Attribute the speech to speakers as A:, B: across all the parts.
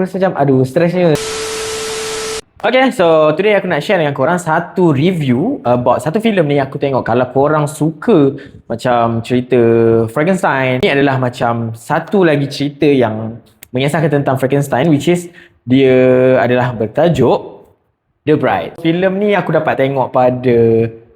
A: Aku rasa macam aduh stresnya. Okay, so today aku nak share dengan korang satu review about satu filem ni aku tengok. Kalau korang suka macam cerita Frankenstein, ni adalah macam satu lagi cerita yang mengisahkan tentang Frankenstein, which is dia adalah bertajuk The Bride. Filem ni aku dapat tengok pada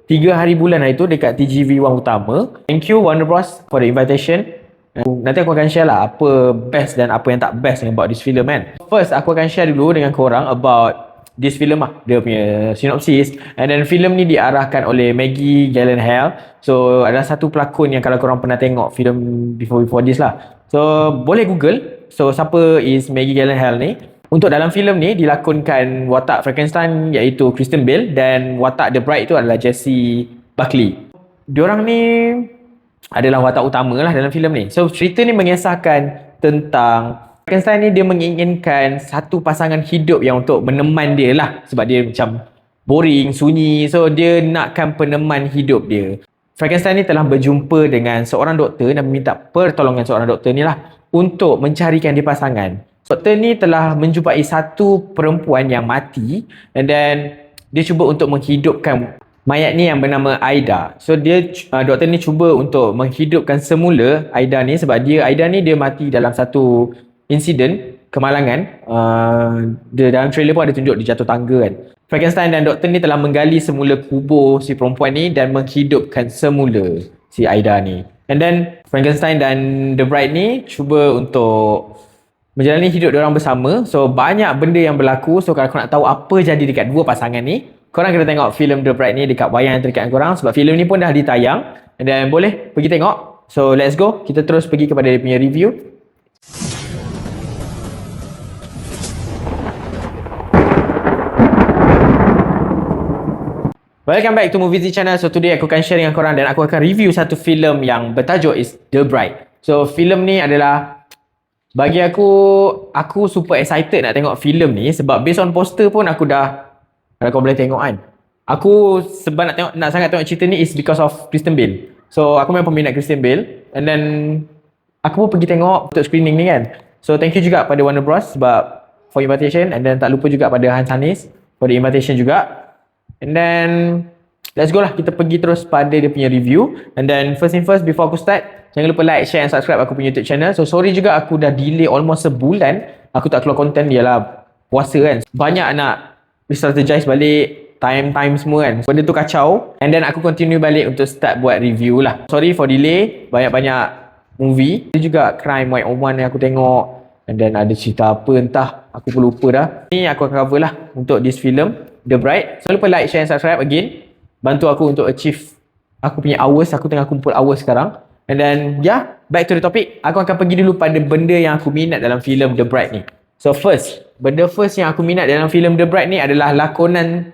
A: 3 hari bulan hari tu dekat TGV One Utama. Thank you Warner Bros for the invitation. Nanti aku akan share lah apa best dan apa yang tak best about this film kan. First aku akan share dulu dengan korang about this film lah, dia punya synopsis. And then filem ni diarahkan oleh Maggie Gyllenhaal. So ada satu pelakon yang kalau korang pernah tengok filem before this lah, so boleh google. So siapa is Maggie Gyllenhaal ni? Untuk dalam filem ni dilakonkan watak Frankenstein iaitu Kristen Bale, dan watak The Bride itu adalah Jessie Buckley. Diorang ni adalah watak utama lah dalam filem ni. So cerita ni mengisahkan tentang Frankenstein ni dia menginginkan satu pasangan hidup yang untuk meneman dia lah, sebab dia macam boring, sunyi. So dia nakkan peneman hidup dia. Frankenstein ni telah berjumpa dengan seorang doktor dan meminta pertolongan seorang doktor ni lah untuk mencarikan dia pasangan. Doktor ni telah menjumpai satu perempuan yang mati, and then dia cuba untuk menghidupkan mayat ni yang bernama Aida. So dia doktor ni cuba untuk menghidupkan semula Aida ni, sebab Aida ni dia mati dalam satu insiden kemalangan. Dia dalam trailer pun ada tunjuk dia jatuh tangga kan. Frankenstein dan doktor ni telah menggali semula kubur si perempuan ni dan menghidupkan semula si Aida ni. And then Frankenstein dan The Bride ni cuba untuk menjalani hidup diorang bersama. So banyak benda yang berlaku. So kalau korang nak tahu apa jadi dekat dua pasangan ni, korang kena tengok filem The Bride ni dekat wayang yang terdekat korang, sebab filem ni pun dah ditayang. And then boleh pergi tengok. So let's go, kita terus pergi kepada dia punya review. Welcome back to Movie Z Channel. So today aku akan share dengan korang dan aku akan review satu filem yang bertajuk is The Bride. So filem ni adalah, bagi aku super excited nak tengok filem ni, sebab based on poster pun aku dah, kalau kau boleh tengok kan, aku sebab nak sangat tengok cerita ni is because of Kristen Bale. So aku memang peminat Kristen Bale, and then aku pun pergi tengok untuk screening ni kan. So thank you juga pada Warner Bros sebab for invitation, and then tak lupa juga pada Hans Hanis for the invitation juga. And then let's go lah, kita pergi terus pada dia punya review. And then first thing first, before aku start, jangan lupa like, share and subscribe aku punya YouTube channel. So sorry juga aku dah delay almost sebulan aku tak keluar konten, ialah puasa kan. Banyak nak strategize balik time semua kan, benda tu kacau. And then aku continue balik untuk start buat review lah. Sorry for delay, banyak-banyak movie. Ada juga Crime 101 yang aku tengok, and then ada cerita apa entah, aku pun lupa dah. Ni aku akan cover lah untuk this film The Bride. So lupa like, share and subscribe again, bantu aku untuk achieve aku punya hours. Aku tengah kumpul hours sekarang. And then back to the topic. Aku akan pergi dulu pada benda yang aku minat dalam filem The Bride ni. So benda first yang aku minat dalam filem The Bride ni adalah lakonan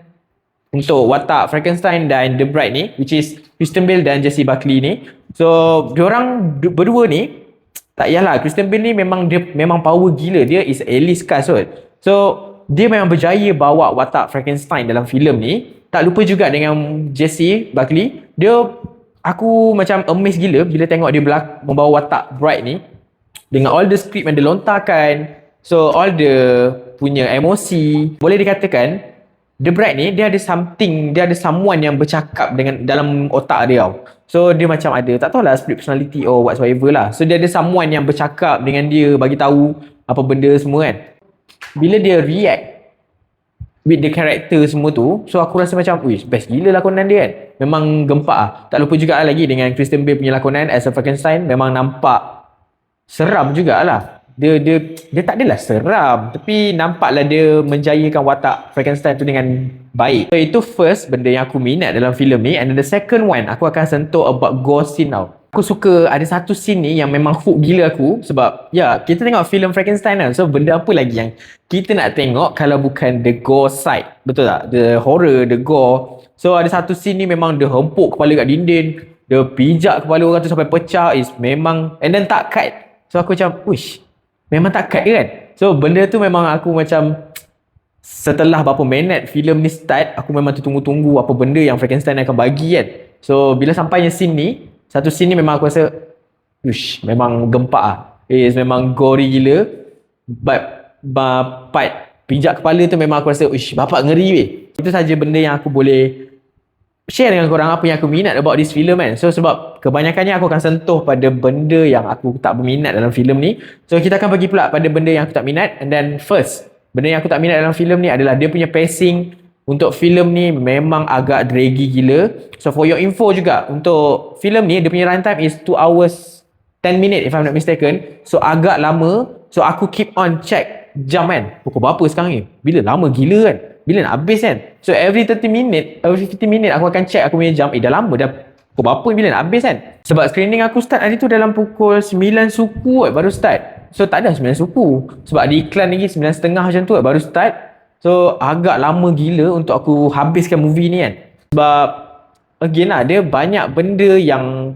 A: untuk watak Frankenstein dan The Bride ni, which is Kristen Bale dan Jessie Buckley ni. So diorang berdua ni, tak yalah, Kristen Bale ni memang power gila. Dia is A-list cast kot. So dia memang berjaya bawa watak Frankenstein dalam filem ni. Tak lupa juga dengan Jessie Buckley. Aku macam amazed gila bila tengok dia membawa watak Bride ni, dengan all the script yang dia lontarkan. So all the punya emosi, boleh dikatakan The Bride ni dia ada someone yang bercakap dengan dalam otak dia tau. So dia macam ada, tak tahulah, split personality or whatsoever lah. So dia ada someone yang bercakap dengan dia, bagi tahu apa benda semua kan. Bila dia react with the character semua tu, so aku rasa macam best gila lakonan dia kan. Memang gempak lah. Tak lupa juga lagi dengan Kristen Bale punya lakonan as a Frankenstein, memang nampak seram jugalah. Dia tak adalah seram, tapi nampaklah dia menjayakan watak Frankenstein tu dengan baik. So itu first benda yang aku minat dalam filem ni. And then the second one, aku akan sentuh about gore scene tau. Aku suka ada satu scene ni yang memang hook gila aku, sebab kita tengok filem Frankenstein kan. So benda apa lagi yang kita nak tengok kalau bukan the gore side, betul tak? The horror, the gore. So ada satu scene ni memang dia hempuk kepala kat dinding, dia pijak kepala orang tu sampai pecah. Memang, and then tak cut. So aku macam memang tak cut kan. So benda tu memang aku macam, setelah berapa minit filem ni start, aku memang tunggu-tunggu apa benda yang Frankenstein akan bagi kan. So bila sampainya scene ni, satu scene ni memang aku rasa memang gempak lah. Memang gory gila. But part pijak kepala tu memang aku rasa uish bapak ngeri weh. Itu saja benda yang aku boleh share dengan korang apa yang aku minat about this film kan. So sebab kebanyakannya aku akan sentuh pada benda yang aku tak berminat dalam filem ni. So kita akan pergi pula pada benda yang aku tak minat. And then first, benda yang aku tak minat dalam filem ni adalah dia punya pacing untuk filem ni memang agak draggy gila. So for your info juga, untuk filem ni dia punya runtime is 2 hours 10 minutes if I'm not mistaken. So agak lama. So aku keep on check jam kan. Pukul berapa sekarang ni? Bila lama gila kan? Bila nak habis kan? So every 30 minit, every 50 minit aku akan check aku punya jam. Dah lama dah. Pukul berapa bila nak habis kan? Sebab screening aku start hari tu dalam pukul 9 suku baru start. So tak ada 9 suku. Sebab ada iklan lagi 9.30 macam tu baru start. So agak lama gila untuk aku habiskan movie ni kan. Sebab again lah, dia banyak benda yang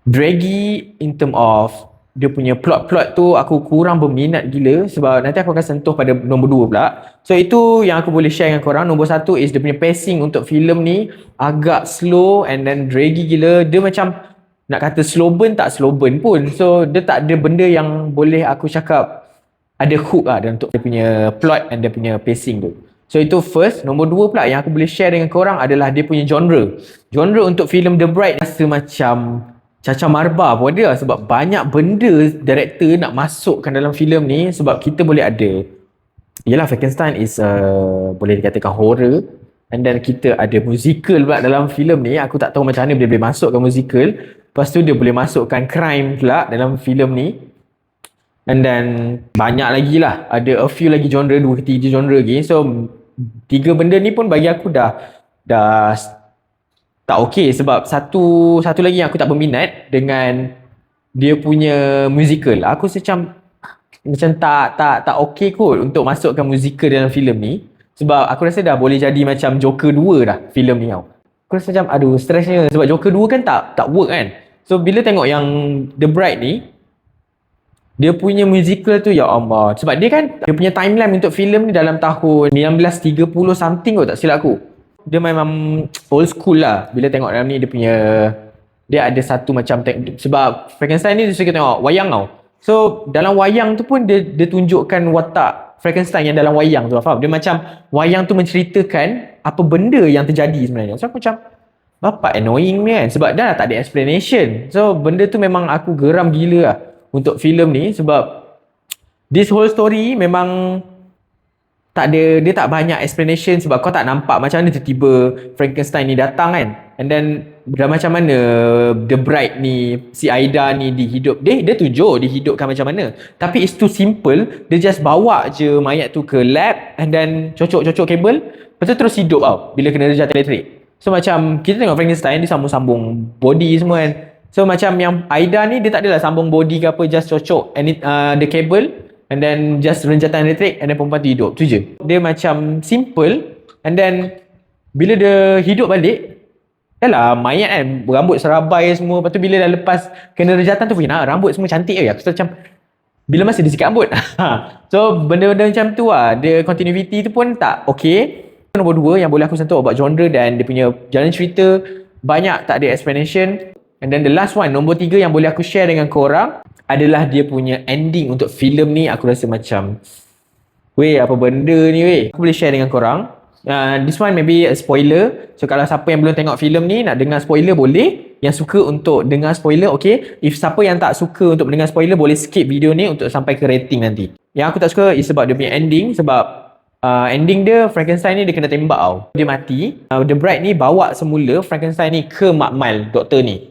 A: draggy in term of dia punya plot-plot tu aku kurang berminat gila. Sebab nanti aku akan sentuh pada nombor 2 pula. So itu yang aku boleh share dengan korang. Nombor 1 is dia punya pacing untuk filem ni agak slow and then draggy gila. Dia macam nak kata slow burn tak slow burn pun. So dia tak ada benda yang boleh aku cakap ada hook lah untuk dia punya plot and dia punya pacing tu. So itu first. Nombor 2 pula yang aku boleh share dengan korang adalah dia punya genre. Genre untuk filem The Bride rasa macam Caca Marba pun ada lah, sebab banyak benda director nak masukkan dalam filem ni. Sebab kita boleh ada, yelah Frankenstein is boleh dikatakan horror, and then kita ada musical pula dalam filem ni. Aku tak tahu macam mana dia boleh masukkan musical. Lepas tu dia boleh masukkan crime pula dalam filem ni. And then banyak lagi lah, ada a few lagi genre, 2 ke 3 genre lagi. So 3 benda ni pun bagi aku dah tak okey. Sebab satu lagi yang aku tak berminat dengan dia punya musical. Aku macam tak okey kot untuk masukkan musical dalam filem ni. Sebab aku rasa dah boleh jadi macam Joker 2 dah filem ni tau. Aku rasa macam aduh stresnya. Sebab Joker 2 kan tak work kan. So bila tengok yang The Bride ni, dia punya musical tu ya Allah. Sebab dia kan, dia punya timeline untuk filem ni dalam tahun 1930 something kot tak silap aku. Dia memang old school lah. Bila tengok dalam ni dia ada satu macam sebab Frankenstein ni dia suka tengok wayang tau. So dalam wayang tu pun dia tunjukkan watak Frankenstein yang dalam wayang tu, faham? Dia macam wayang tu menceritakan apa benda yang terjadi sebenarnya. So aku macam bapak annoying ni kan. Sebab dah tak ada explanation. So benda tu memang aku geram gila lah untuk filem ni. Sebab this whole story memang dia tak banyak explanation. Sebab kau tak nampak macam mana tiba-tiba Frankenstein ni datang kan. And then dah macam mana The Bride ni, si Aida ni dia tunjuk dihidupkan macam mana. Tapi it's too simple. Dia just bawa je mayat tu ke lab and then cocok kabel, lepas tu terus hidup tau bila kena rejat elektrik. So macam kita tengok Frankenstein dia sambung-sambung body semua kan. So macam yang Aida ni dia tak adalah sambung body ke apa, just cocok the cable and then just renjatan elektrik and then perempuan tu hidup. Tu je. Dia macam simple. And then bila dia hidup balik, yalah mayat kan, rambut serabai semua. Lepas tu bila dah lepas kena renjatan tu, rambut semua cantik je. Aku macam bila masa dia sikat rambut. So benda-benda macam tu lah. Dia continuity tu pun tak okay. Nombor 2 yang boleh aku sentuh about genre dan dia punya jalan cerita, banyak tak ada explanation. And then the last one, nombor 3 yang boleh aku share dengan korang adalah dia punya ending untuk filem ni. Aku rasa macam apa benda ni aku boleh share dengan korang. This one maybe a spoiler. So kalau siapa yang belum tengok filem ni nak dengar spoiler boleh. Yang suka untuk dengar spoiler okay. If siapa yang tak suka untuk mendengar spoiler boleh skip video ni untuk sampai ke rating nanti. Yang aku tak suka is sebab dia punya ending. Sebab ending dia Frankenstein ni dia kena tembak tau. Dia mati. The Bride ni bawa semula Frankenstein ni ke Mak Mal, doktor ni.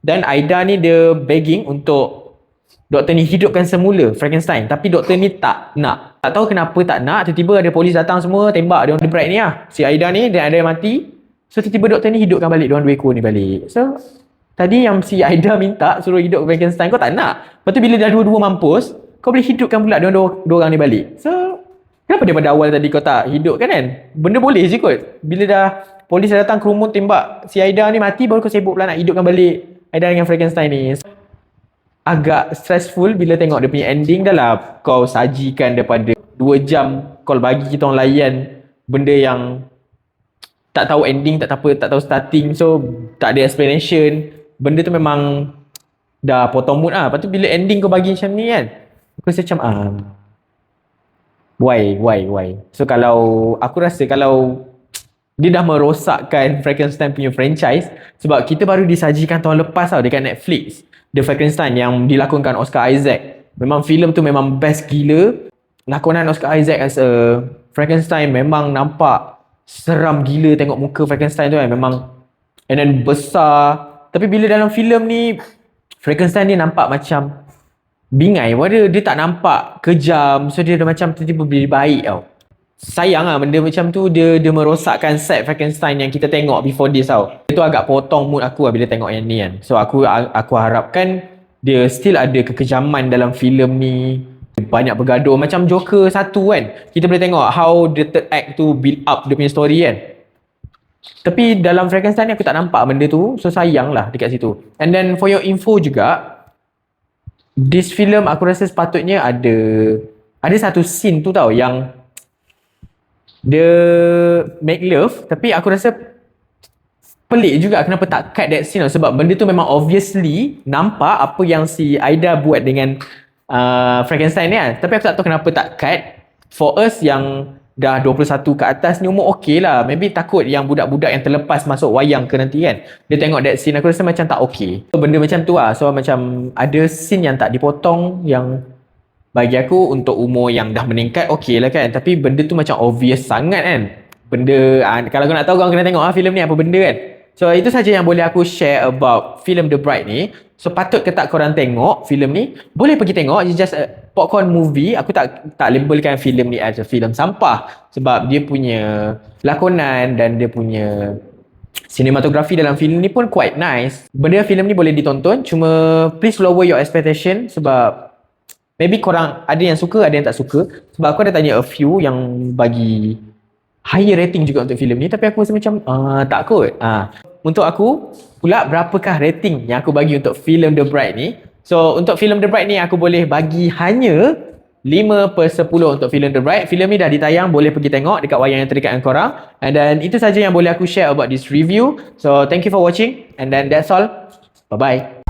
A: Dan Aida ni dia begging untuk doktor ni hidupkan semula Frankenstein. Tapi doktor ni tak nak. Tak tahu kenapa tak nak. Tiba-tiba ada polis datang semua tembak dia The Bride ni lah. Si Aida ni dan ada yang mati. So tiba-tiba doktor ni hidupkan balik diorang 2 ekor ni balik. So tadi yang si Aida minta suruh hidup Frankenstein, kau tak nak. Lepas tu bila dah dua-dua mampus, kau boleh hidupkan pula diorang 2 orang ni balik. So kenapa daripada awal tadi kau tak hidupkan kan? Benda boleh je kot. Bila dah polis dah datang kerumun tembak si Aida ni mati, baru kau sibuk pula nak hidupkan balik Aida dengan Frankenstein ni. Agak stressful bila tengok dia punya ending. Dah lah kau sajikan daripada 2 jam kau bagi kita orang layan benda yang tak tahu ending, tak tahu starting. So tak ada explanation. Benda tu memang dah potong mood lah. Lepas tu bila ending kau bagi macam ni kan, aku rasa macam Why? So kalau aku rasa kalau dia dah merosakkan Frankenstein punya franchise sebab kita baru disajikan tahun lepas tau dekat Netflix. The Frankenstein yang dilakonkan Oscar Isaac. Memang filem tu memang best gila. Lakonan Oscar Isaac as a Frankenstein memang nampak seram gila tengok muka Frankenstein tu kan. Memang and then besar. Tapi bila dalam filem ni Frankenstein ni nampak macam bingai. Dia tak nampak kejam. So dia dah macam tiba-tiba jadi baik tau. Sayang lah benda macam tu dia merosakkan set Frankenstein yang kita tengok before this tau. Itu agak potong mood aku lah bila tengok yang ni kan. So aku harapkan dia still ada kekejaman dalam filem ni. Banyak bergaduh macam Joker 1 kan. Kita boleh tengok how the third act tu build up dia punya story kan. Tapi dalam Frankenstein ni aku tak nampak benda tu. So sayang lah dekat situ. And then for your info juga, this film aku rasa sepatutnya ada satu scene tu tau yang dia make love, tapi aku rasa pelik juga kenapa tak cut that scene tau. Sebab benda tu memang obviously nampak apa yang si Aida buat dengan Frankenstein ni kan. Tapi aku tak tahu kenapa tak cut. For us yang dah 21 ke atas ni umur okey lah. Maybe takut yang budak-budak yang terlepas masuk wayang ke nanti kan. Dia tengok that scene aku rasa macam tak okey. So, benda macam tu lah. So macam ada scene yang tak dipotong yang bagi aku untuk umur yang dah meningkat okey lah kan. Tapi benda tu macam obvious sangat kan. Benda kalau kau nak tahu kau kena tengok filem ni apa benda kan. So itu saja yang boleh aku share about filem The Bride ni. So patut ke tak korang tengok filem ni? Boleh pergi tengok. It's just a popcorn movie. Aku tak labelkan filem ni as a filem sampah sebab dia punya lakonan dan dia punya sinematografi dalam filem ni pun quite nice. Benda filem ni boleh ditonton, cuma please lower your expectation sebab maybe korang ada yang suka, ada yang tak suka. Sebab aku ada tanya a few yang bagi higher rating juga untuk filem ni, tapi aku rasa macam tak kot. Untuk aku pula, berapakah rating yang aku bagi untuk filem The Bride ni? So untuk filem The Bride ni aku boleh bagi hanya 5/10 untuk filem The Bride. Filem ni dah ditayang, boleh pergi tengok dekat wayang yang terdekat dengan korang. And then itu saja yang boleh aku share about this review. So thank you for watching and then that's all. Bye bye.